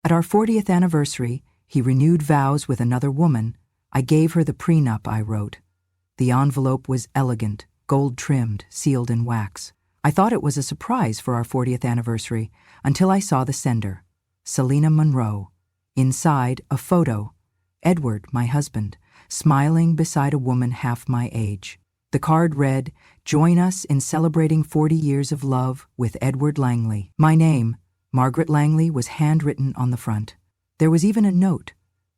At our 40th anniversary, he renewed vows with another woman. I gave her the prenup I wrote. The envelope was elegant, gold-trimmed, sealed in wax. I thought it was a surprise for our 40th anniversary until I saw the sender, Selena Monroe. Inside, a photo, Edward, my husband, smiling beside a woman half my age. The card read, "Join us in celebrating 40 years of love with Edward Langley." My name, Margaret Langley, was handwritten on the front. There was even a note,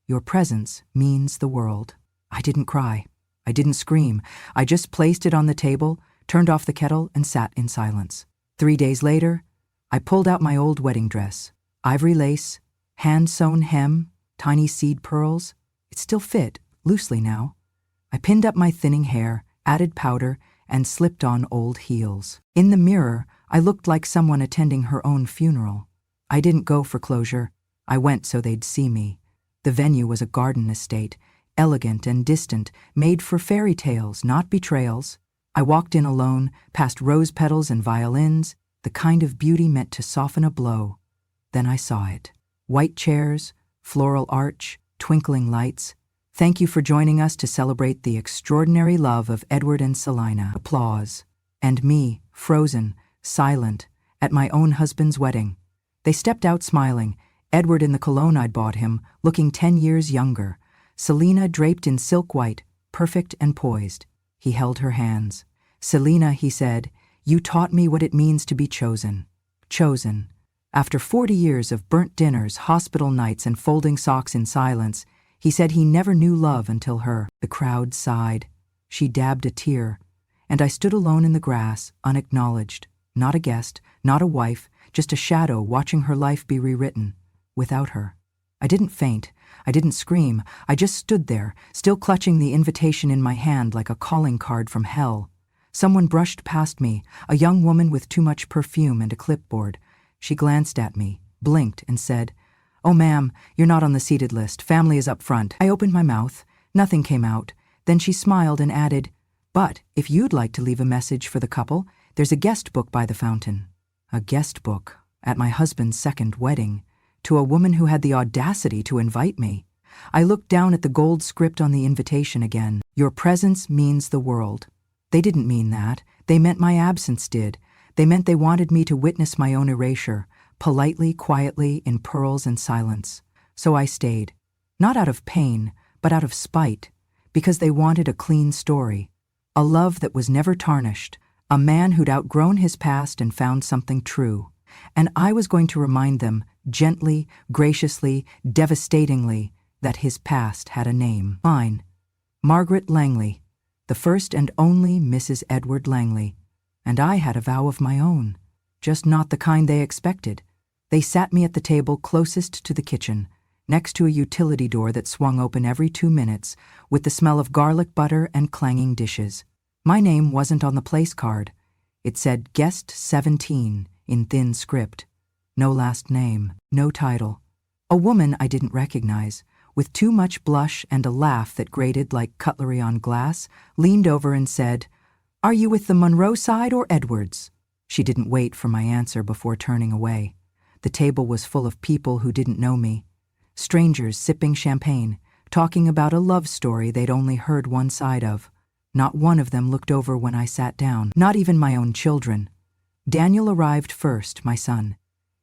"Your presence means the world." I didn't cry. I didn't scream. I just placed it on the table, turned off the kettle, and sat in silence. 3 days later, I pulled out my old wedding dress. Ivory lace, hand-sewn hem, tiny seed pearls. It still fit, loosely now. I pinned up my thinning hair, added powder, and slipped on old heels. In the mirror, I looked like someone attending her own funeral. I didn't go for closure. I went so they'd see me. The venue was a garden estate, elegant and distant, made for fairy tales, not betrayals. I walked in alone, past rose petals and violins, the kind of beauty meant to soften a blow. Then I saw it. White chairs, floral arch, twinkling lights. "Thank you for joining us to celebrate the extraordinary love of Edward and Selena." Applause. And me, frozen, silent, at my own husband's wedding. They stepped out smiling, Edward in the cologne I'd bought him, looking 10 years younger. Selena draped in silk white, perfect and poised. He held her hands. "Selena," he said, "you taught me what it means to be chosen." Chosen. After 40 years of burnt dinners, hospital nights, and folding socks in silence, he said he never knew love until her. The crowd sighed. She dabbed a tear. And I stood alone in the grass, unacknowledged. Not a guest, not a wife, just a shadow watching her life be rewritten. Without her. I didn't faint. I didn't scream. I just stood there, still clutching the invitation in my hand like a calling card from hell. Someone brushed past me, a young woman with too much perfume and a clipboard. She glanced at me, blinked, and said, "Oh, ma'am, you're not on the seated list. Family is up front." I opened my mouth. Nothing came out. Then she smiled and added, "But if you'd like to leave a message for the couple, there's a guest book by the fountain." A guest book at my husband's second wedding, to a woman who had the audacity to invite me. I looked down at the gold script on the invitation again. "Your presence means the world." They didn't mean that. They meant my absence did. They meant they wanted me to witness my own erasure, politely, quietly, in pearls and silence. So I stayed. Not out of pain, but out of spite, because they wanted a clean story. A love that was never tarnished. A man who'd outgrown his past and found something true. And I was going to remind them, gently, graciously, devastatingly, that his past had a name. Mine. Margaret Langley, the first and only Mrs. Edward Langley. And I had a vow of my own, just not the kind they expected. They sat me at the table closest to the kitchen, next to a utility door that swung open every 2 minutes, with the smell of garlic butter and clanging dishes. My name wasn't on the place card. It said Guest 17 in thin script. No last name, no title. A woman I didn't recognize, with too much blush and a laugh that grated like cutlery on glass, leaned over and said, "Are you with the Monroe side or Edwards?" She didn't wait for my answer before turning away. The table was full of people who didn't know me. Strangers sipping champagne, talking about a love story they'd only heard one side of. Not one of them looked over when I sat down, not even my own children. Daniel arrived first, my son.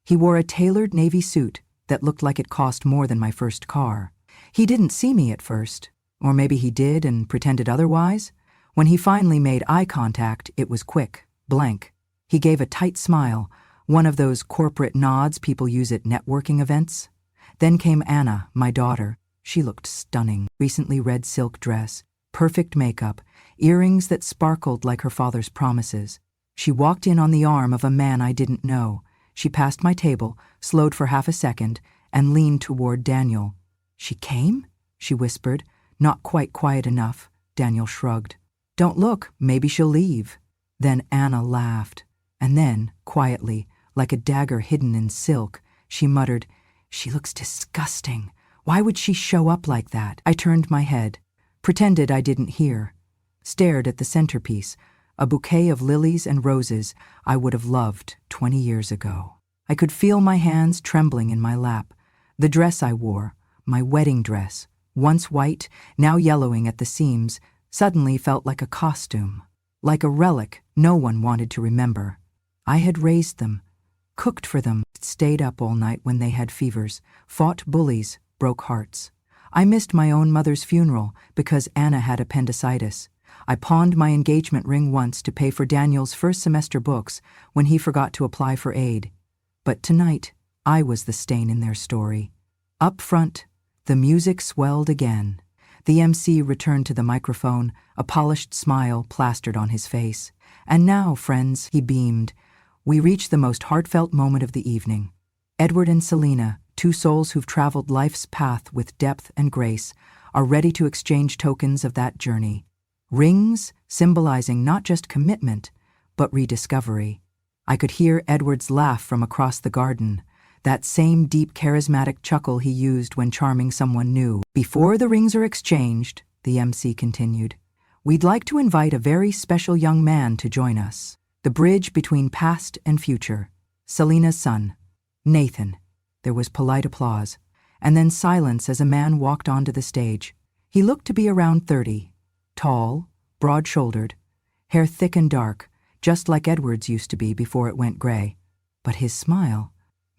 He wore a tailored navy suit that looked like it cost more than my first car. He didn't see me at first, or maybe he did and pretended otherwise. When he finally made eye contact, it was quick, blank. He gave a tight smile, one of those corporate nods people use at networking events. Then came Anna, my daughter. She looked stunning. Recently red silk dress, perfect makeup, earrings that sparkled like her father's promises. She walked in on the arm of a man I didn't know. She passed my table, slowed for half a second, and leaned toward Daniel. "She came?" she whispered, not quite quiet enough. Daniel shrugged. "Don't look, maybe she'll leave." Then Anna laughed. And then, quietly, like a dagger hidden in silk, she muttered, "She looks disgusting. Why would she show up like that?" I turned my head, pretended I didn't hear, stared at the centerpiece, a bouquet of lilies and roses I would have loved 20 years ago. I could feel my hands trembling in my lap. The dress I wore, my wedding dress, once white, now yellowing at the seams, suddenly felt like a costume, like a relic no one wanted to remember. I had raised them, cooked for them, stayed up all night when they had fevers, fought bullies, broke hearts. I missed my own mother's funeral because Anna had appendicitis. I pawned my engagement ring once to pay for Daniel's first semester books when he forgot to apply for aid. But tonight, I was the stain in their story. Up front, the music swelled again. The MC returned to the microphone, a polished smile plastered on his face. And now, friends, he beamed, we reach the most heartfelt moment of the evening. Edward and Selena, two souls who've traveled life's path with depth and grace, are ready to exchange tokens of that journey. Rings symbolizing not just commitment, but rediscovery. I could hear Edward's laugh from across the garden, that same deep, charismatic chuckle he used when charming someone new. Before the rings are exchanged, the MC continued, we'd like to invite a very special young man to join us. The bridge between past and future. Selena's son, Nathan. There was polite applause, and then silence as a man walked onto the stage. He looked to be around 30, tall, broad-shouldered, hair thick and dark, just like Edward's used to be before it went gray. But his smile...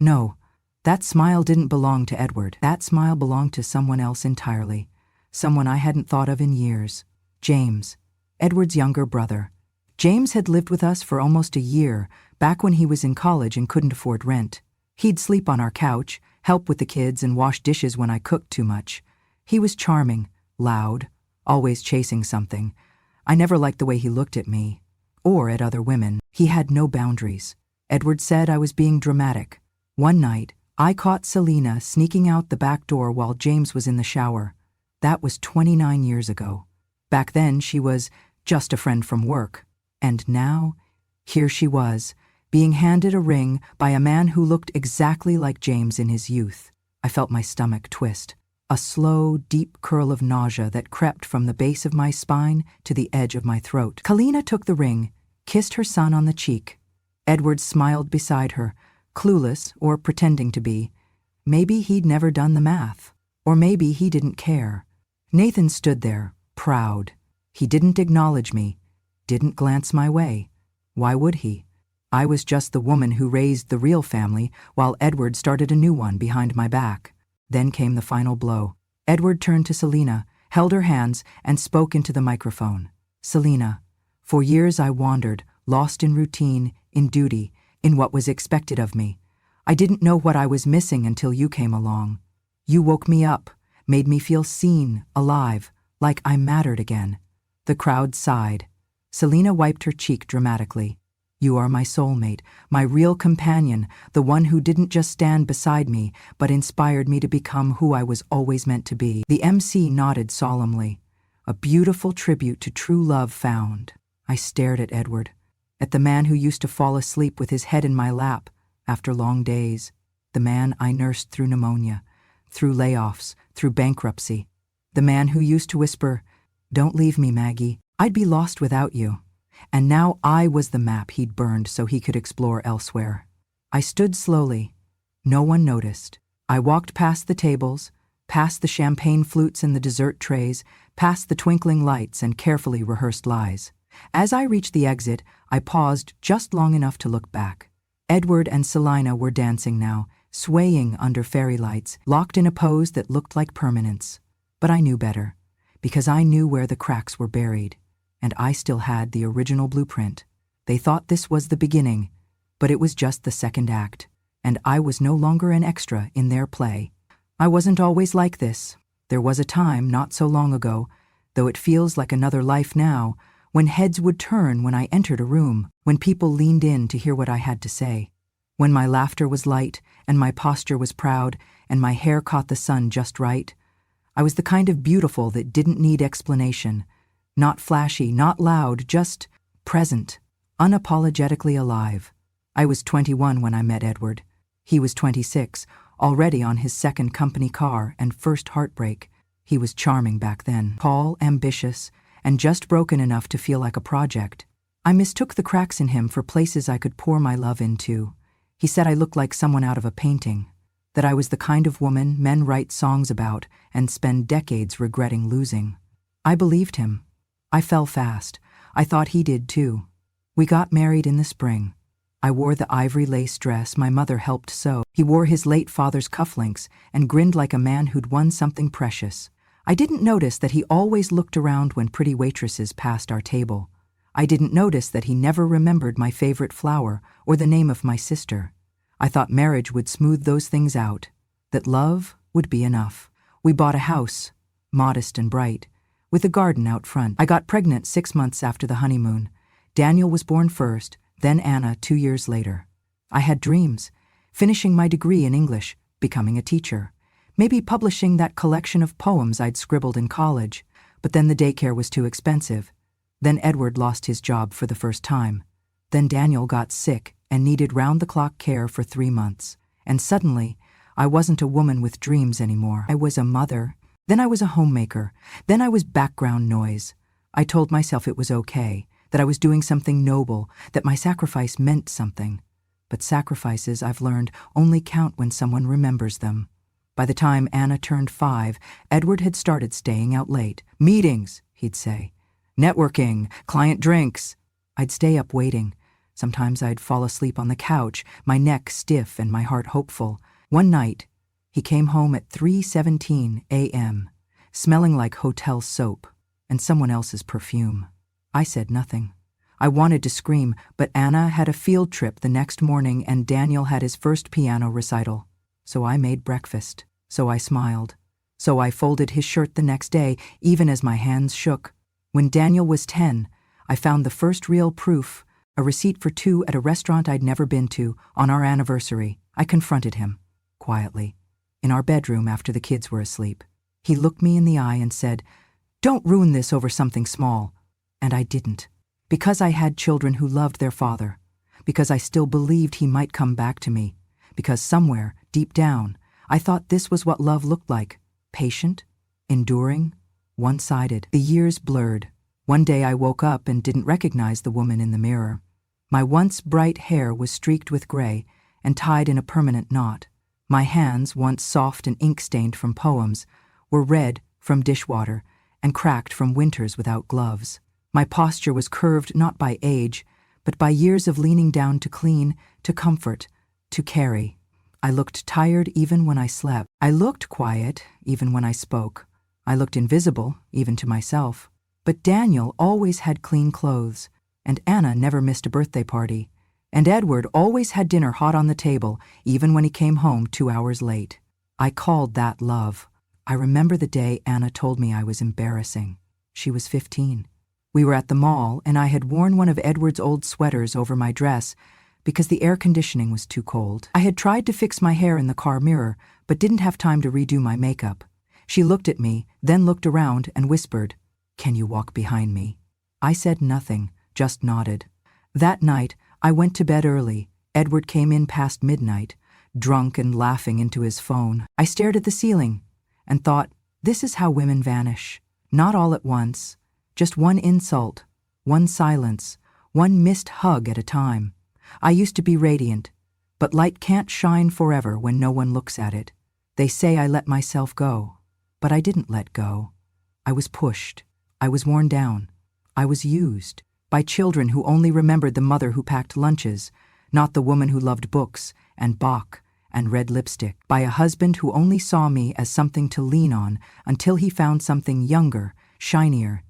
No, that smile didn't belong to Edward. That smile belonged to someone else entirely, someone I hadn't thought of in years. James, Edward's younger brother. James had lived with us for almost a year, back when he was in college and couldn't afford rent. He'd sleep on our couch, help with the kids, and wash dishes when I cooked too much. He was charming, loud, always chasing something. I never liked the way he looked at me, or at other women. He had no boundaries. Edward said I was being dramatic. One night, I caught Selena sneaking out the back door while James was in the shower. That was 29 years ago. Back then, she was just a friend from work. And now, here she was, being handed a ring by a man who looked exactly like James in his youth. I felt my stomach twist, a slow, deep curl of nausea that crept from the base of my spine to the edge of my throat. Kalina took the ring, kissed her son on the cheek. Edward smiled beside her, clueless or pretending to be. Maybe he'd never done the math, or maybe he didn't care. Nathan stood there, proud. He didn't acknowledge me, didn't glance my way. Why would he? I was just the woman who raised the real family while Edward started a new one behind my back. Then came the final blow. Edward turned to Selena, held her hands, and spoke into the microphone. Selena, for years I wandered, lost in routine, in duty, in what was expected of me. I didn't know what I was missing until you came along. You woke me up, made me feel seen, alive, like I mattered again. The crowd sighed. Selena wiped her cheek dramatically. You are my soulmate, my real companion, the one who didn't just stand beside me, but inspired me to become who I was always meant to be. The MC nodded solemnly. A beautiful tribute to true love found. I stared at Edward, at the man who used to fall asleep with his head in my lap after long days, the man I nursed through pneumonia, through layoffs, through bankruptcy, the man who used to whisper, "Don't leave me, Maggie, I'd be lost without you." And now I was the map he'd burned so he could explore elsewhere. I stood slowly. No one noticed. I walked past the tables, past the champagne flutes and the dessert trays, past the twinkling lights and carefully rehearsed lies. As I reached the exit, I paused just long enough to look back. Edward and Selina were dancing now, swaying under fairy lights, locked in a pose that looked like permanence. But I knew better, because I knew where the cracks were buried, and I still had the original blueprint. They thought this was the beginning, but it was just the second act, and I was no longer an extra in their play. I wasn't always like this. There was a time, not so long ago, though it feels like another life now, when heads would turn when I entered a room, when people leaned in to hear what I had to say, when my laughter was light and my posture was proud and my hair caught the sun just right. I was the kind of beautiful that didn't need explanation, not flashy, not loud, just present, unapologetically alive. I was 21 when I met Edward. He was 26, already on his second company car and first heartbreak. He was charming back then, tall, ambitious, and just broken enough to feel like a project. I mistook the cracks in him for places I could pour my love into. He said I looked like someone out of a painting. that I was the kind of woman men write songs about and spend decades regretting losing. I believed him. I fell fast. I thought he did too. We got married in the spring. I wore the ivory lace dress my mother helped sew. He wore his late father's cufflinks and grinned like a man who'd won something precious. I didn't notice that he always looked around when pretty waitresses passed our table. I didn't notice that he never remembered my favorite flower or the name of my sister. I thought marriage would smooth those things out, that love would be enough. We bought a house, modest and bright, with a garden out front. I got pregnant 6 months after the honeymoon. Daniel was born first, then Anna 2 years later. I had dreams, finishing my degree in English, becoming a teacher, maybe publishing that collection of poems I'd scribbled in college, but then the daycare was too expensive. Then Edward lost his job for the first time. Then Daniel got sick and needed round-the-clock care for 3 months. And suddenly, I wasn't a woman with dreams anymore. I was a mother. Then I was a homemaker. Then I was background noise. I told myself it was okay, that I was doing something noble, that my sacrifice meant something. But sacrifices, I've learned, only count when someone remembers them. By the time Anna turned 5, Edward had started staying out late. Meetings, he'd say. Networking, client drinks. I'd stay up waiting. Sometimes I'd fall asleep on the couch, my neck stiff and my heart hopeful. One night, he came home at 3:17 a.m., smelling like hotel soap and someone else's perfume. I said nothing. I wanted to scream, but Anna had a field trip the next morning and Daniel had his first piano recital. So I made breakfast. So I smiled. So I folded his shirt the next day, even as my hands shook. When Daniel was 10, I found the first real proof, a receipt for 2 at a restaurant I'd never been to, on our anniversary. I confronted him, quietly, in our bedroom after the kids were asleep. He looked me in the eye and said, "Don't ruin this over something small." And I didn't. Because I had children who loved their father. Because I still believed he might come back to me. Because somewhere, deep down, I thought this was what love looked like. Patient, enduring, one-sided. The years blurred. One day I woke up and didn't recognize the woman in the mirror. My once bright hair was streaked with gray and tied in a permanent knot. My hands, once soft and ink-stained from poems, were red from dishwater and cracked from winters without gloves. My posture was curved not by age, but by years of leaning down to clean, to comfort, to carry. I looked tired even when I slept. I looked quiet even when I spoke. I looked invisible even to myself. But Daniel always had clean clothes, and Anna never missed a birthday party. And Edward always had dinner hot on the table, even when he came home 2 hours late. I called that love. I remember the day Anna told me I was embarrassing. She was 15. We were at the mall, and I had worn one of Edward's old sweaters over my dress because the air conditioning was too cold. I had tried to fix my hair in the car mirror, but didn't have time to redo my makeup. She looked at me, then looked around and whispered, "Can you walk behind me?" I said nothing, just nodded. That night, I went to bed early. Edward came in past midnight, drunk and laughing into his phone. I stared at the ceiling and thought, this is how women vanish. Not all at once. Just one insult, one silence, one missed hug at a time. I used to be radiant, but light can't shine forever when no one looks at it. They say I let myself go, but I didn't let go. I was pushed. I was worn down. I was used by children who only remembered the mother who packed lunches, not the woman who loved books and Bach and red lipstick, by a husband who only saw me as something to lean on until he found something younger, shinier,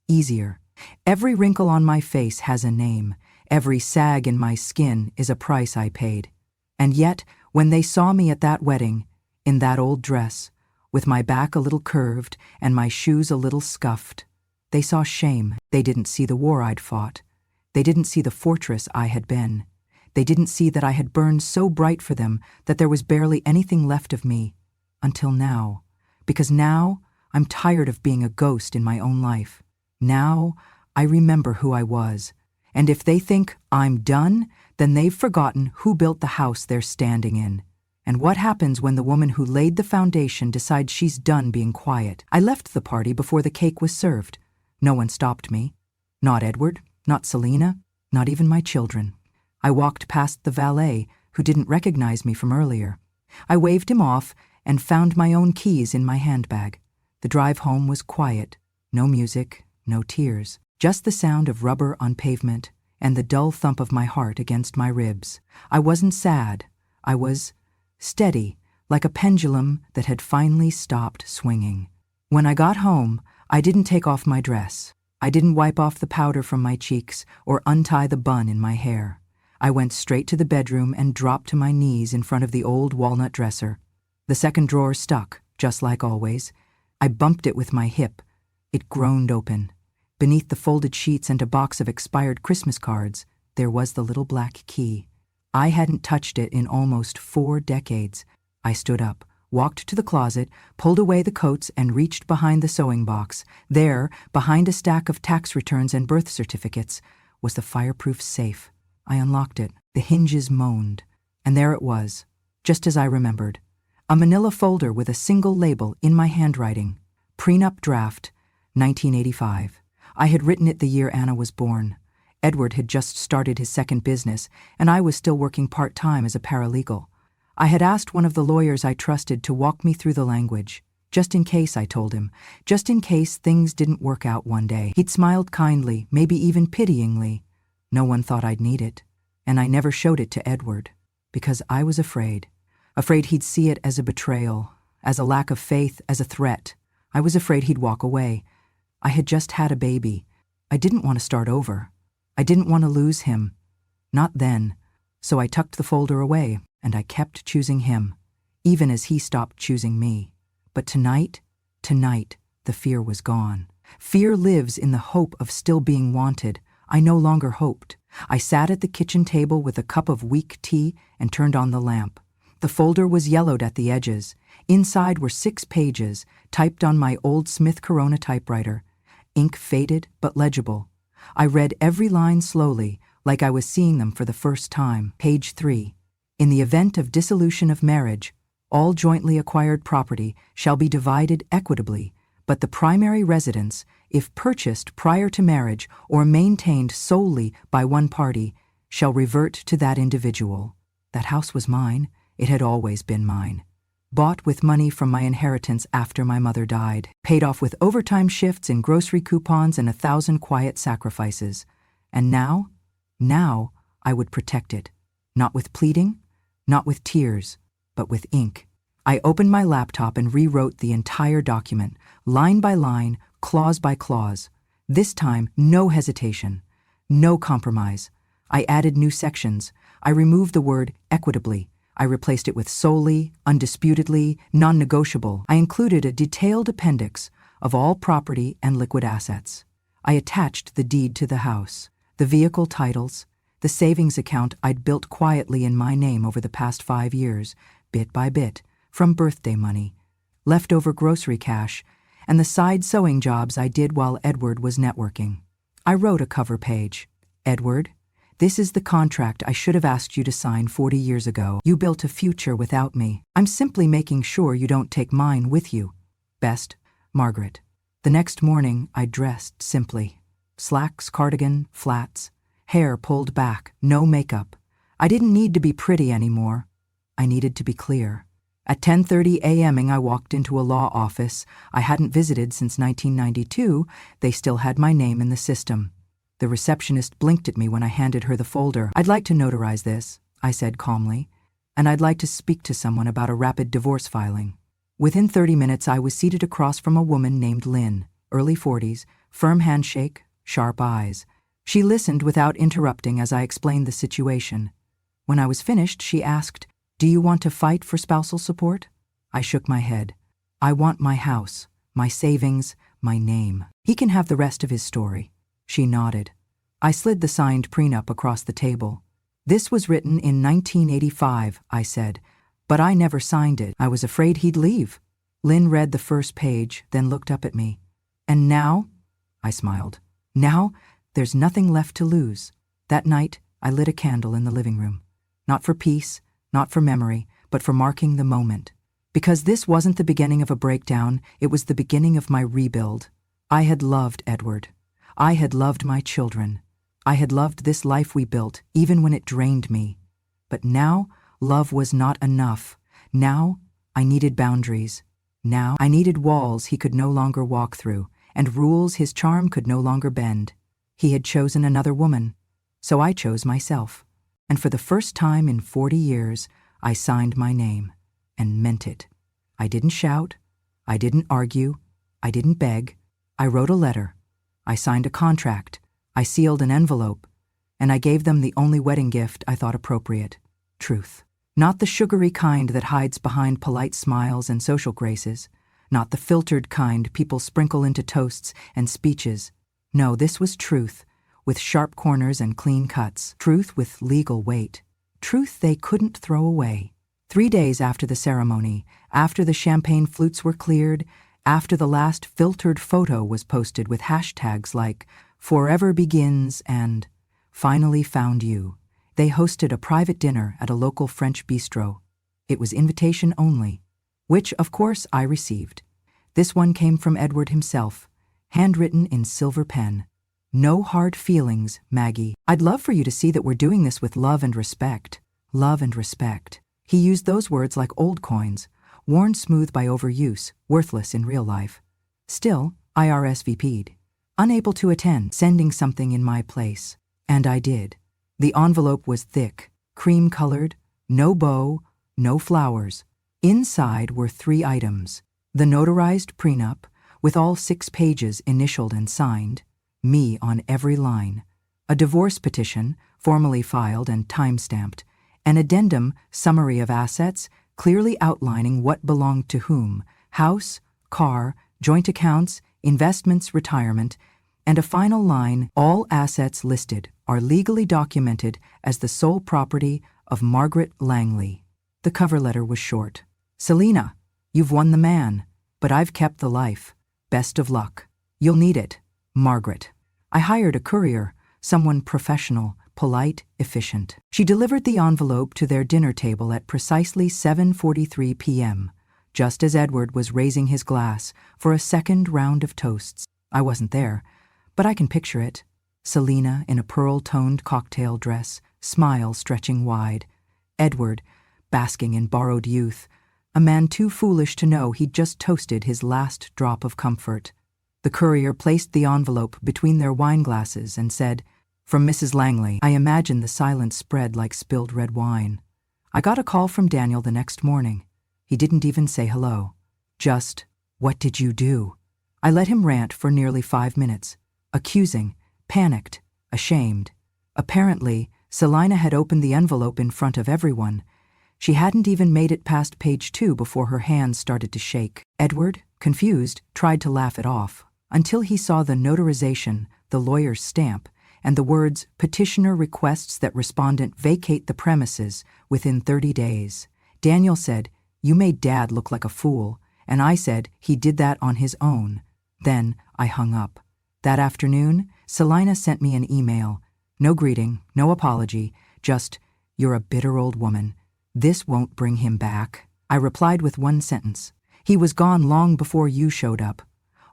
easier. Every wrinkle on my face has a name. Every sag in my skin is a price I paid. And yet, when they saw me at that wedding, in that old dress, with my back a little curved and my shoes a little scuffed, they saw shame. They didn't see the war I'd fought. They didn't see the fortress I had been. They didn't see that I had burned so bright for them that there was barely anything left of me. Until now. Because now, I'm tired of being a ghost in my own life. Now, I remember who I was. And if they think I'm done, then they've forgotten who built the house they're standing in. And what happens when the woman who laid the foundation decides she's done being quiet? I left the party before the cake was served. No one stopped me. Not Edward, not Selena, not even my children. I walked past the valet, who didn't recognize me from earlier. I waved him off and found my own keys in my handbag. The drive home was quiet. No music, no tears. Just the sound of rubber on pavement and the dull thump of my heart against my ribs. I wasn't sad. I was steady, like a pendulum that had finally stopped swinging. When I got home, I didn't take off my dress. I didn't wipe off the powder from my cheeks or untie the bun in my hair. I went straight to the bedroom and dropped to my knees in front of the old walnut dresser. The second drawer stuck, just like always. I bumped it with my hip. It groaned open. Beneath the folded sheets and a box of expired Christmas cards, there was the little black key. I hadn't touched it in almost 4 decades. I stood up, walked to the closet, pulled away the coats, and reached behind the sewing box. There, behind a stack of tax returns and birth certificates, was the fireproof safe. I unlocked it. The hinges moaned. And there it was, just as I remembered. A manila folder with a single label in my handwriting. Prenup draft, 1985. I had written it the year Anna was born. Edward had just started his second business, and I was still working part-time as a paralegal. I had asked one of the lawyers I trusted to walk me through the language. Just in case, I told him. Just in case things didn't work out one day. He'd smiled kindly, maybe even pityingly. No one thought I'd need it. And I never showed it to Edward. Because I was afraid. Afraid he'd see it as a betrayal, as a lack of faith, as a threat. I was afraid he'd walk away. I had just had a baby. I didn't want to start over. I didn't want to lose him. Not then. So I tucked the folder away, and I kept choosing him, even as he stopped choosing me. But tonight, the fear was gone. Fear lives in the hope of still being wanted. I no longer hoped. I sat at the kitchen table with a cup of weak tea and turned on the lamp. The folder was yellowed at the edges. Inside were 6 pages, typed on my old Smith Corona typewriter. Ink faded but legible. I read every line slowly, like I was seeing them for the first time. Page 3. In the event of dissolution of marriage, all jointly acquired property shall be divided equitably, but the primary residence, if purchased prior to marriage or maintained solely by one party, shall revert to that individual. That house was mine. It had always been mine. Bought with money from my inheritance after my mother died, paid off with overtime shifts in grocery coupons and 1,000 quiet sacrifices. And now I would protect it. Not with pleading, not with tears, but with ink. I opened my laptop and rewrote the entire document, line by line, clause by clause. This time, no hesitation, no compromise. I added new sections. I removed the word equitably. I replaced it with solely, undisputedly, non-negotiable. I included a detailed appendix of all property and liquid assets. I attached the deed to the house, the vehicle titles, the savings account I'd built quietly in my name over the past 5 years, bit by bit, from birthday money, leftover grocery cash, and the side sewing jobs I did while Edward was networking. I wrote a cover page. Edward, this is the contract I should have asked you to sign 40 years ago. You built a future without me. I'm simply making sure you don't take mine with you. Best, Margaret. The next morning, I dressed simply. Slacks, cardigan, flats, hair pulled back, no makeup. I didn't need to be pretty anymore. I needed to be clear. At 10:30 a.m. I walked into a law office I hadn't visited since 1992. They still had my name in the system. The receptionist blinked at me when I handed her the folder. I'd like to notarize this, I said calmly, and I'd like to speak to someone about a rapid divorce filing. Within 30 minutes, I was seated across from a woman named Lynn, early 40s, firm handshake, sharp eyes. She listened without interrupting as I explained the situation. When I was finished, she asked, "Do you want to fight for spousal support?" I shook my head. "I want my house, my savings, my name. He can have the rest of his story." She nodded. I slid the signed prenup across the table. "This was written in 1985, I said, "but I never signed it. I was afraid he'd leave." Lynn read the first page, then looked up at me. "And now?" I smiled. "Now, there's nothing left to lose." That night, I lit a candle in the living room. Not for peace, not for memory, but for marking the moment. Because this wasn't the beginning of a breakdown, it was the beginning of my rebuild. I had loved Edward. I had loved my children. I had loved this life we built, even when it drained me. But now, love was not enough. Now, I needed boundaries. Now, I needed walls he could no longer walk through, and rules his charm could no longer bend. He had chosen another woman, so I chose myself. And for the first time in 40 years, I signed my name, and meant it. I didn't shout, I didn't argue, I didn't beg. I wrote a letter, I signed a contract, I sealed an envelope, and I gave them the only wedding gift I thought appropriate: truth. Not the sugary kind that hides behind polite smiles and social graces, not the filtered kind people sprinkle into toasts and speeches. No, this was truth, with sharp corners and clean cuts. Truth with legal weight. Truth they couldn't throw away. 3 days after the ceremony, after the champagne flutes were cleared, after the last filtered photo was posted with hashtags like "Forever Begins" and "Finally Found You," they hosted a private dinner at a local French bistro. It was invitation only, which, of course, I received. This one came from Edward himself, handwritten in silver pen. "No hard feelings, Maggie. I'd love for you to see that we're doing this with love and respect. Love and respect." He used those words like old coins, worn smooth by overuse, worthless in real life. Still, I RSVP'd, unable to attend, sending something in my place. And I did. The envelope was thick, cream-colored, no bow, no flowers. Inside were 3 items: the notarized prenup, with all 6 pages initialed and signed, me on every line; a divorce petition, formally filed and time-stamped; an addendum summary of assets, clearly outlining what belonged to whom: house, car, joint accounts, investments, retirement; and a final line: all assets listed are legally documented as the sole property of Margaret Langley. The cover letter was short. "Selina, you've won the man, but I've kept the life. Best of luck. You'll need it. Margaret." I hired a courier, someone professional, polite, efficient. She delivered the envelope to their dinner table at precisely 7:43 p.m., just as Edward was raising his glass for a second round of toasts. I wasn't there, but I can picture it. Selina in a pearl-toned cocktail dress, smile stretching wide. Edward, basking in borrowed youth, a man too foolish to know he'd just toasted his last drop of comfort. The courier placed the envelope between their wine glasses and said, "From Mrs. Langley." I imagined the silence spread like spilled red wine. I got a call from Daniel the next morning. He didn't even say hello. Just, "What did you do?" I let him rant for nearly 5 minutes, accusing, panicked, ashamed. Apparently, Selina had opened the envelope in front of everyone. She hadn't even made it past page 2 before her hands started to shake. Edward, confused, tried to laugh it off, until he saw the notarization, the lawyer's stamp, and the words, "Petitioner requests that respondent vacate the premises within 30 days. Daniel said, "You made Dad look like a fool," and I said he did that on his own. Then I hung up. That afternoon, Selina sent me an email. No greeting, no apology, just, "You're a bitter old woman. This won't bring him back." I replied with one sentence: "He was gone long before you showed up.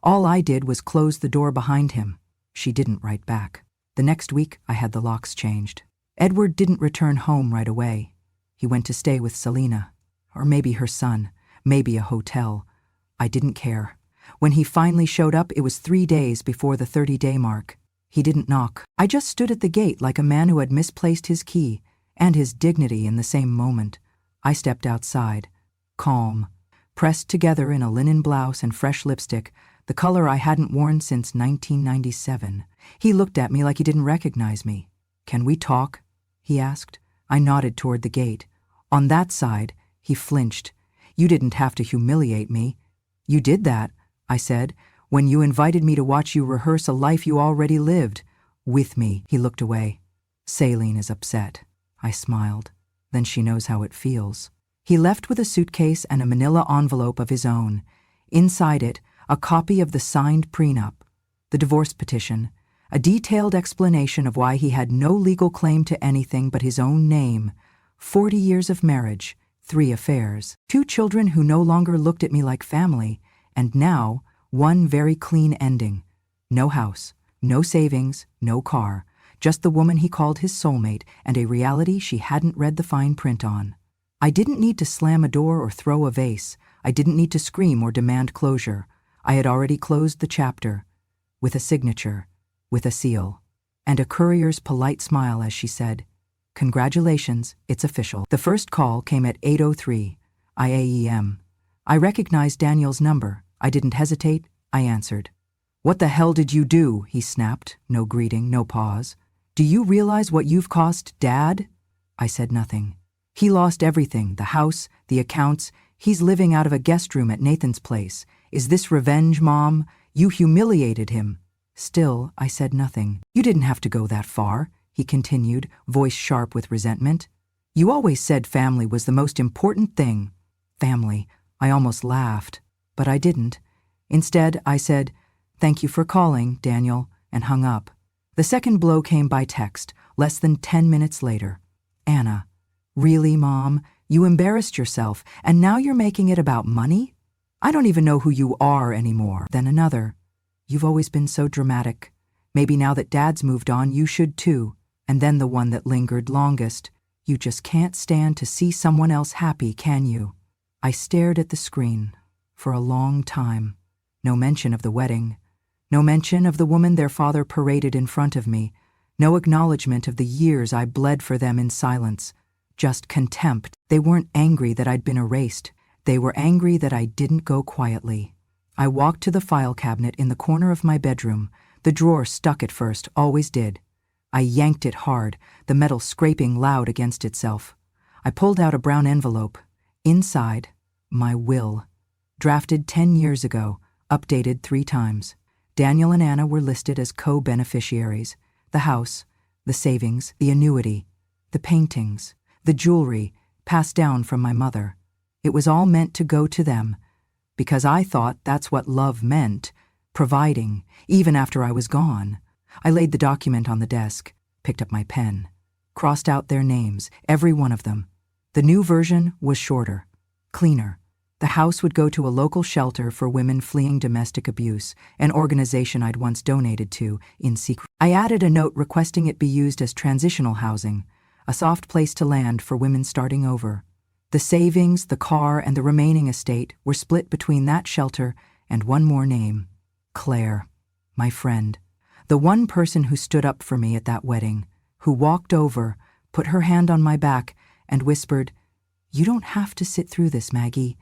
All I did was close the door behind him." She didn't write back. The next week, I had the locks changed. Edward didn't return home right away. He went to stay with Selina. Or maybe her son, maybe a hotel. I didn't care. When he finally showed up, it was 3 days before the 30-day mark. He didn't knock. I just stood at the gate like a man who had misplaced his key, and his dignity in the same moment. I stepped outside, calm, pressed together in a linen blouse and fresh lipstick, the color I hadn't worn since 1997. He looked at me like he didn't recognize me. "Can we talk?" he asked. I nodded toward the gate. On that side, he flinched. "You didn't have to humiliate me." "You did that," I said, "when you invited me to watch you rehearse a life you already lived." "With me." He looked away. "Saline is upset." I smiled. "Then she knows how it feels." He left with a suitcase and a manila envelope of his own. Inside it, a copy of the signed prenup, the divorce petition, a detailed explanation of why he had no legal claim to anything but his own name, 40 years of marriage, 3 affairs, 2 children who no longer looked at me like family, and now, one very clean ending. No house, no savings, no car, just the woman he called his soulmate and a reality she hadn't read the fine print on. I didn't need to slam a door or throw a vase. I didn't need to scream or demand closure. I had already closed the chapter, with a signature, with a seal, and a courier's polite smile as she said, "Congratulations, it's official." The first call came at 8:03 IAEM. I recognized Daniel's number. I didn't hesitate. I answered. "What the hell did you do?" he snapped. No greeting, no pause. "Do you realize what you've cost, Dad?" I said nothing. He lost everything, the house, the accounts. He's living out of a guest room at Nathan's place. Is this revenge, Mom? You humiliated him. Still, I said nothing. "You didn't have to go that far," he continued, voice sharp with resentment. "You always said family was the most important thing." Family. I almost laughed, but I didn't. Instead, I said, "Thank you for calling, Daniel," and hung up. The second blow came by text, less than 10 minutes later. "Anna, really, Mom? You embarrassed yourself, and now you're making it about money? I don't even know who you are anymore." Then another. "You've always been so dramatic. Maybe now that Dad's moved on, you should too." And then the one that lingered longest. "You just can't stand to see someone else happy, can you?" I stared at the screen for a long time. No mention of the wedding. No mention of the woman their father paraded in front of me. No acknowledgement of the years I bled for them in silence. Just contempt. They weren't angry that I'd been erased. They were angry that I didn't go quietly. I walked to the file cabinet in the corner of my bedroom. The drawer stuck at first, always did. I yanked it hard, the metal scraping loud against itself. I pulled out a brown envelope. Inside, my will. Drafted 10 years ago, updated 3 times. Daniel and Anna were listed as co-beneficiaries. The house, the savings, the annuity, the paintings, the jewelry, passed down from my mother. It was all meant to go to them, because I thought that's what love meant, providing, even after I was gone. I laid the document on the desk, picked up my pen, crossed out their names, every one of them. The new version was shorter, cleaner. The house would go to a local shelter for women fleeing domestic abuse, an organization I'd once donated to in secret. I added a note requesting it be used as transitional housing, a soft place to land for women starting over. The savings, the car, and the remaining estate were split between that shelter and one more name, Claire, my friend. The one person who stood up for me at that wedding, who walked over, put her hand on my back, and whispered, "You don't have to sit through this, Maggie.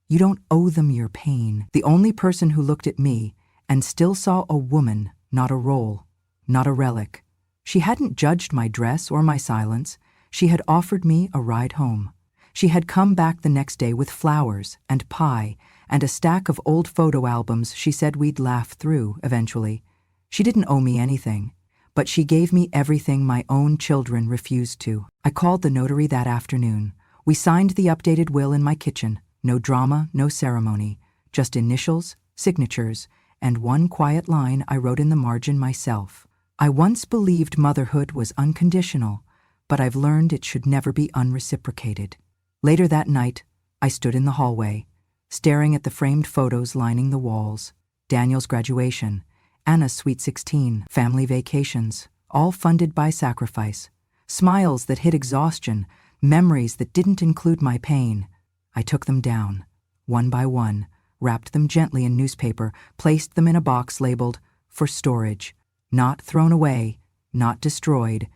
You don't owe them your pain." The only person who looked at me and still saw a woman, not a role, not a relic. She hadn't judged my dress or my silence. She had offered me a ride home. She had come back the next day with flowers and pie and a stack of old photo albums she said we'd laugh through eventually. She didn't owe me anything, but she gave me everything my own children refused to. I called the notary that afternoon. We signed the updated will in my kitchen. No drama, no ceremony, just initials, signatures, and one quiet line I wrote in the margin myself. I once believed motherhood was unconditional, but I've learned it should never be unreciprocated. Later that night, I stood in the hallway, staring at the framed photos lining the walls. Daniel's graduation, Anna's sweet 16, family vacations, all funded by sacrifice. Smiles that hid exhaustion, memories that didn't include my pain. I took them down, one by one, wrapped them gently in newspaper, placed them in a box labeled, "For storage." Not thrown away, not destroyed,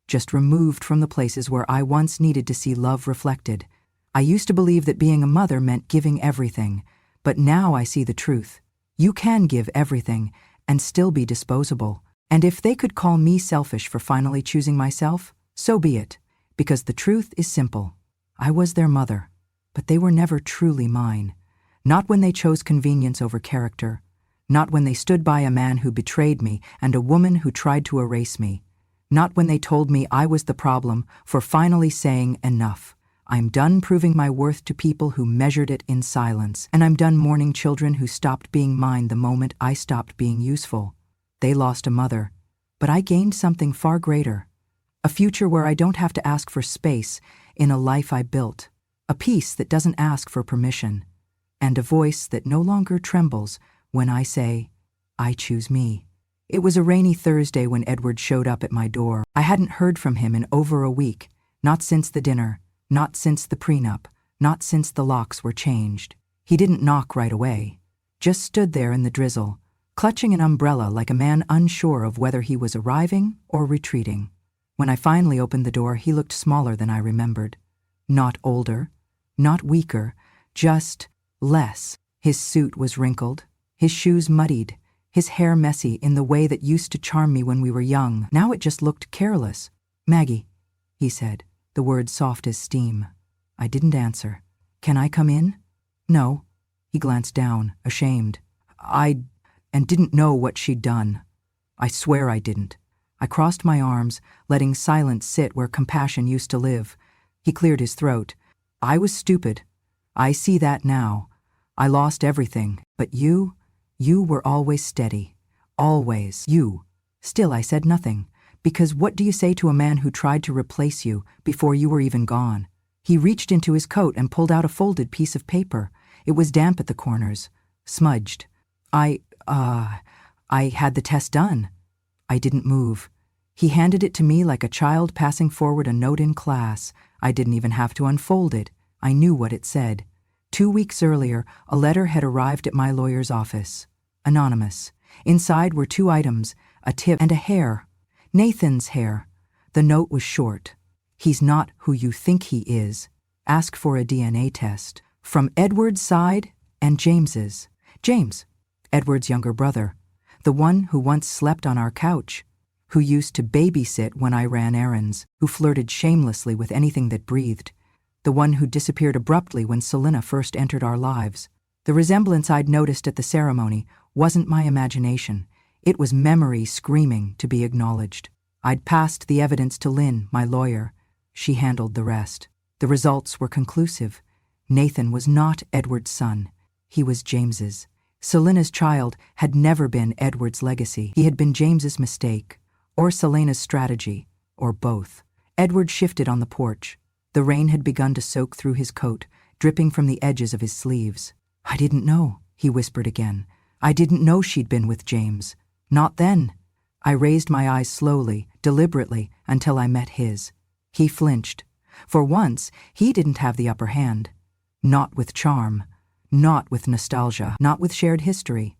just removed from the places where I once needed to see love reflected. I used to believe that being a mother meant giving everything, but now I see the truth. You can give everything and still be disposable. And if they could call me selfish for finally choosing myself, so be it, because the truth is simple. I was their mother, but they were never truly mine. Not when they chose convenience over character. Not when they stood by a man who betrayed me and a woman who tried to erase me. Not when they told me I was the problem for finally saying enough. I'm done proving my worth to people who measured it in silence, and I'm done mourning children who stopped being mine the moment I stopped being useful. They lost a mother, but I gained something far greater. A future where I don't have to ask for space in a life I built. A peace that doesn't ask for permission. And a voice that no longer trembles when I say, I choose me. It was a rainy Thursday when Edward showed up at my door. I hadn't heard from him in over a week, not since the dinner, Not since the prenup, not since the locks were changed. He didn't knock right away. Just stood there in the drizzle, clutching an umbrella like a man unsure of whether he was arriving or retreating. When I finally opened the door, he looked smaller than I remembered. Not older, not weaker, just less. His suit was wrinkled, his shoes muddied, his hair messy in the way that used to charm me when we were young. Now it just looked careless. "Maggie," he said, the words soft as steam. I didn't answer. "Can I come in?" "No." He glanced down, ashamed. And didn't know what she'd done. I swear I didn't. I crossed my arms, letting silence sit where compassion used to live. He cleared his throat. "I was stupid. I see that now. I lost everything, but you were always steady. Always. You." Still I said nothing, because what do you say to a man who tried to replace you before you were even gone? He reached into his coat and pulled out a folded piece of paper. It was damp at the corners, smudged. I had the test done." I didn't move. He handed it to me like a child passing forward a note in class. I didn't even have to unfold it. I knew what it said. 2 weeks earlier, a letter had arrived at my lawyer's office. Anonymous. Inside were 2 items, a tip and a hair. Nathan's hair. The note was short. "He's not who you think he is. Ask for a DNA test." From Edward's side and James's. James, Edward's younger brother. The one who once slept on our couch. Who used to babysit when I ran errands. Who flirted shamelessly with anything that breathed. The one who disappeared abruptly when Selina first entered our lives. The resemblance I'd noticed at the ceremony wasn't my imagination. It was memory screaming to be acknowledged. I'd passed the evidence to Lynn, my lawyer. She handled the rest. The results were conclusive. Nathan was not Edward's son. He was James's. Selina's child had never been Edward's legacy. He had been James's mistake, or Selena's strategy, or both. Edward shifted on the porch. The rain had begun to soak through his coat, dripping from the edges of his sleeves. "I didn't know," he whispered again. "I didn't know she'd been with James. Not then." I raised my eyes slowly, deliberately, until I met his. He flinched. For once, he didn't have the upper hand. Not with charm. Not with nostalgia. Not with shared history.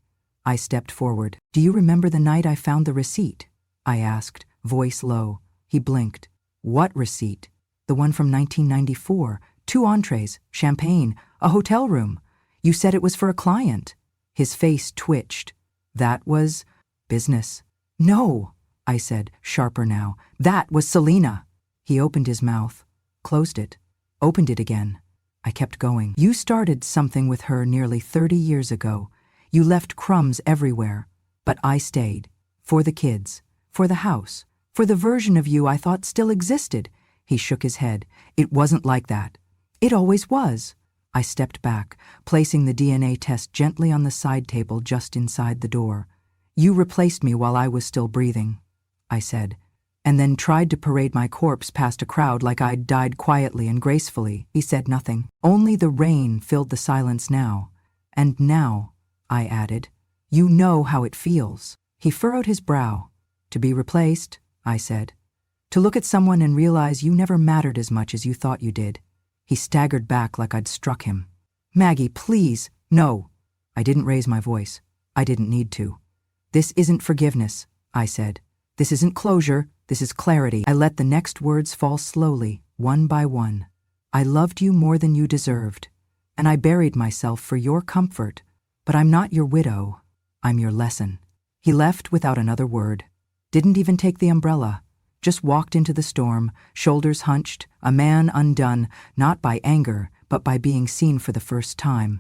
I stepped forward. "Do you remember the night I found the receipt?" I asked, voice low. He blinked. "What receipt?" "The one from 1994. 2 entrees, champagne, a hotel room. You said it was for a client." His face twitched. "That was business." "No," I said, sharper now. "That was Selina." He opened his mouth, closed it, opened it again. I kept going. "You started something with her nearly 30 years ago. You left crumbs everywhere. But I stayed. For the kids. For the house. For the version of you I thought still existed." He shook his head. "It wasn't like that." "It always was." I stepped back, placing the DNA test gently on the side table just inside the door. "You replaced me while I was still breathing," I said, "and then tried to parade my corpse past a crowd like I'd died quietly and gracefully." He said nothing. Only the rain filled the silence now. "And now," I added, "you know how it feels." He furrowed his brow. "To be replaced," I said. "To look at someone and realize you never mattered as much as you thought you did." He staggered back like I'd struck him. "Maggie, please." "No." I didn't raise my voice. I didn't need to. "This isn't forgiveness," I said. "This isn't closure. This is clarity." I let the next words fall slowly, one by one. "I loved you more than you deserved, and I buried myself for your comfort, but I'm not your widow. I'm your lesson." He left without another word. Didn't even take the umbrella. Just walked into the storm, shoulders hunched, a man undone, not by anger, but by being seen for the first time.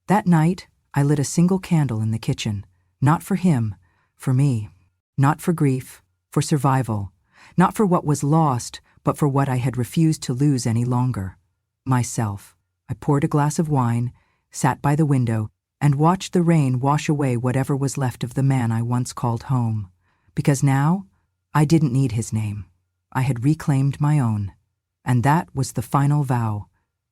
That night, I lit a single candle in the kitchen. Not for him, for me. Not for grief, for survival. Not for what was lost, but for what I had refused to lose any longer. Myself. I poured a glass of wine, sat by the window, and watched the rain wash away whatever was left of the man I once called home. Because now, I didn't need his name. I had reclaimed my own. And that was the final vow.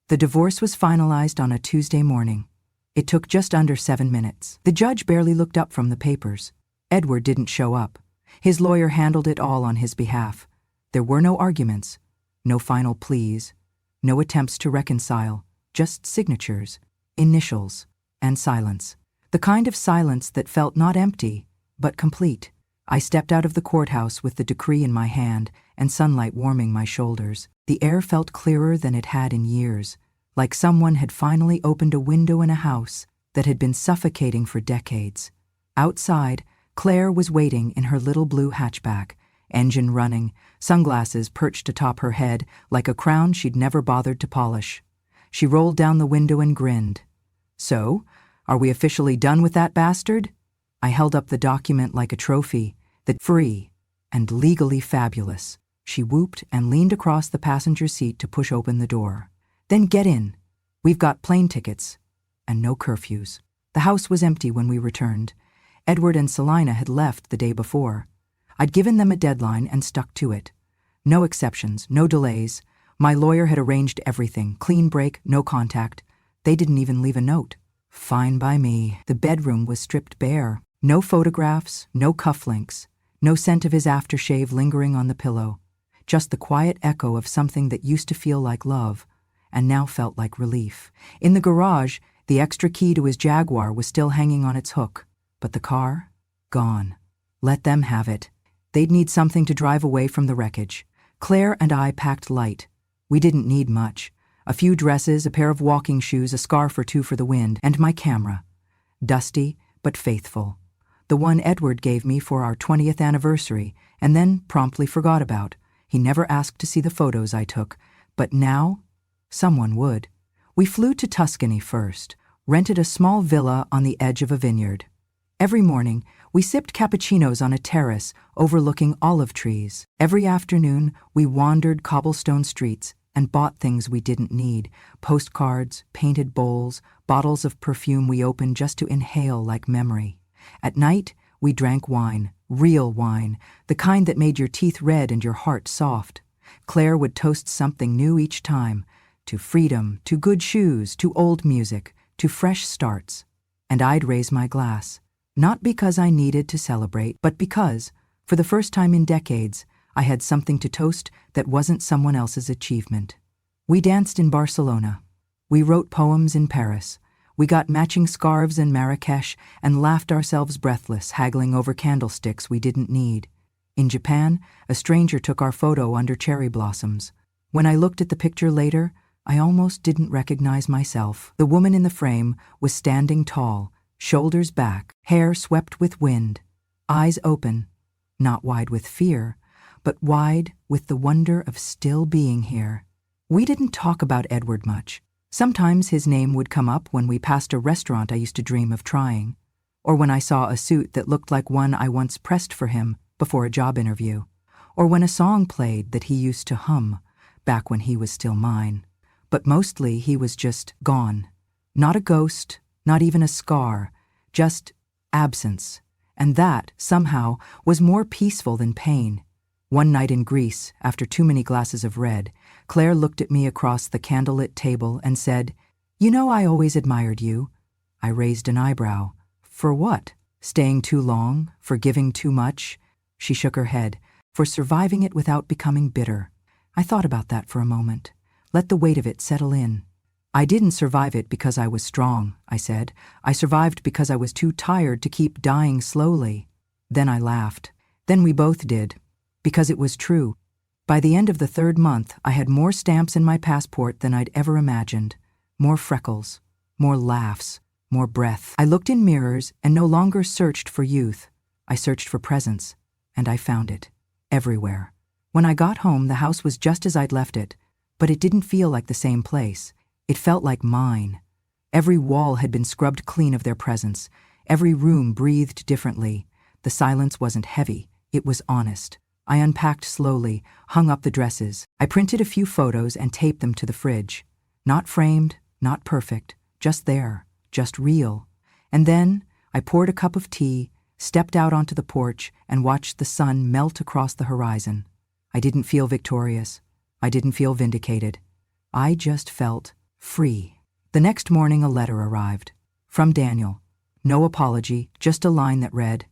The divorce was finalized on a Tuesday morning. It took just under 7 minutes. The judge barely looked up from the papers. Edward didn't show up. His lawyer handled it all on his behalf. There were no arguments, no final pleas, No attempts to reconcile, just signatures, initials, and silence. The kind of silence that felt not empty, but complete. I stepped out of the courthouse with the decree in my hand and sunlight warming my shoulders. The air felt clearer than it had in years, like someone had finally opened a window in a house that had been suffocating for decades. Outside, Claire was waiting in her little blue hatchback, engine running, sunglasses perched atop her head like a crown she'd never bothered to polish. She rolled down the window and grinned. "So, are we officially done with that bastard?" I held up the document like a trophy, that free and legally fabulous. She whooped and leaned across the passenger seat to push open the door. "Then get in. We've got plane tickets and no curfews." The house was empty when we returned. Edward and Selina had left the day before. I'd given them a deadline and stuck to it. No exceptions, no delays. My lawyer had arranged everything, clean break, no contact. They didn't even leave a note. Fine by me. The bedroom was stripped bare. No photographs, no cufflinks, no scent of his aftershave lingering on the pillow. Just the quiet echo of something that used to feel like love, and now felt like relief. In the garage, the extra key to his Jaguar was still hanging on its hook, but the car? Gone. Let them have it. They'd need something to drive away from the wreckage. Claire and I packed light. We didn't need much. A few dresses, a pair of walking shoes, a scarf or two for the wind, and my camera. Dusty, but faithful. The one Edward gave me for our 20th anniversary, and then promptly forgot about. He never asked to see the photos I took, but now someone would. We flew to Tuscany first, rented a small villa on the edge of a vineyard. Every morning, we sipped cappuccinos on a terrace overlooking olive trees. Every afternoon, we wandered cobblestone streets and bought things we didn't need: postcards, painted bowls, bottles of perfume we opened just to inhale like memory. At night, we drank wine, real wine, the kind that made your teeth red and your heart soft. Claire would toast something new each time, to freedom, to good shoes, to old music, to fresh starts. And I'd raise my glass, not because I needed to celebrate, but because, for the first time in decades, I had something to toast that wasn't someone else's achievement. We danced in Barcelona. We wrote poems in Paris. We got matching scarves in Marrakesh and laughed ourselves breathless, haggling over candlesticks we didn't need. In Japan, a stranger took our photo under cherry blossoms. When I looked at the picture later, I almost didn't recognize myself. The woman in the frame was standing tall, shoulders back, hair swept with wind, eyes open, not wide with fear, but wide with the wonder of still being here. We didn't talk about Edward much. Sometimes his name would come up when we passed a restaurant I used to dream of trying, or when I saw a suit that looked like one I once pressed for him before a job interview, or when a song played that he used to hum back when he was still mine. But mostly he was just gone. Not a ghost, not even a scar, just absence. And that, somehow, was more peaceful than pain. One night in Greece, after too many glasses of red, Claire looked at me across the candlelit table and said, "You know, I always admired you." I raised an eyebrow. For what? Staying too long? For giving too much? She shook her head. For surviving it without becoming bitter. I thought about that for a moment. Let the weight of it settle in. "I didn't survive it because I was strong," I said. "I survived because I was too tired to keep dying slowly." Then I laughed. Then we both did. Because it was true. By the end of the 3rd month, I had more stamps in my passport than I'd ever imagined. More freckles, more laughs, more breath. I looked in mirrors and no longer searched for youth. I searched for presence, and I found it. Everywhere. When I got home, the house was just as I'd left it, but it didn't feel like the same place. It felt like mine. Every wall had been scrubbed clean of their presence. Every room breathed differently. The silence wasn't heavy. It was honest. I unpacked slowly, hung up the dresses. I printed a few photos and taped them to the fridge. Not framed, not perfect, just there, just real. And then I poured a cup of tea, stepped out onto the porch, and watched the sun melt across the horizon. I didn't feel victorious. I didn't feel vindicated. I just felt free. The next morning, a letter arrived. From Daniel. No apology, just a line that read,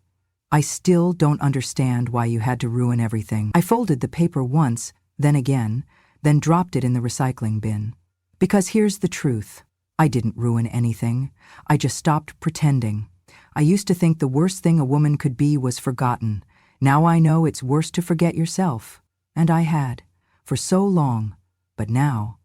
"I still don't understand why you had to ruin everything." I folded the paper once, then again. then dropped it in the recycling bin. Because here's the truth. I didn't ruin anything. I just stopped pretending. I used to think the worst thing a woman could be was forgotten. Now I know it's worse to forget yourself. And I had. For so long. But now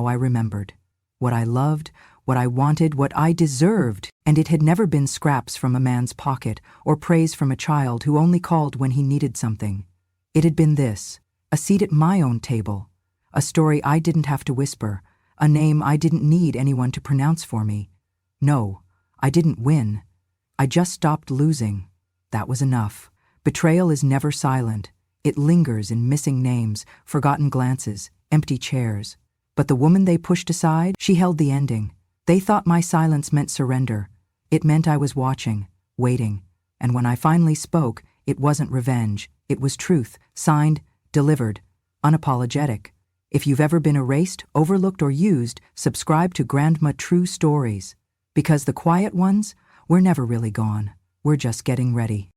I remembered. What I loved, what I wanted, what I deserved. And it had never been scraps from a man's pocket or praise from a child who only called when he needed something. It had been this, a seat at my own table, a story I didn't have to whisper, a name I didn't need anyone to pronounce for me. No, I didn't win. I just stopped losing. That was enough. Betrayal is never silent. It lingers in missing names, forgotten glances, empty chairs. But the woman they pushed aside, she held the ending. They thought my silence meant surrender. It meant I was watching, waiting. And when I finally spoke, it wasn't revenge. It was truth, signed, delivered, unapologetic. If you've ever been erased, overlooked, or used, subscribe to Grandma True Stories. Because the quiet ones, we're never really gone. We're just getting ready.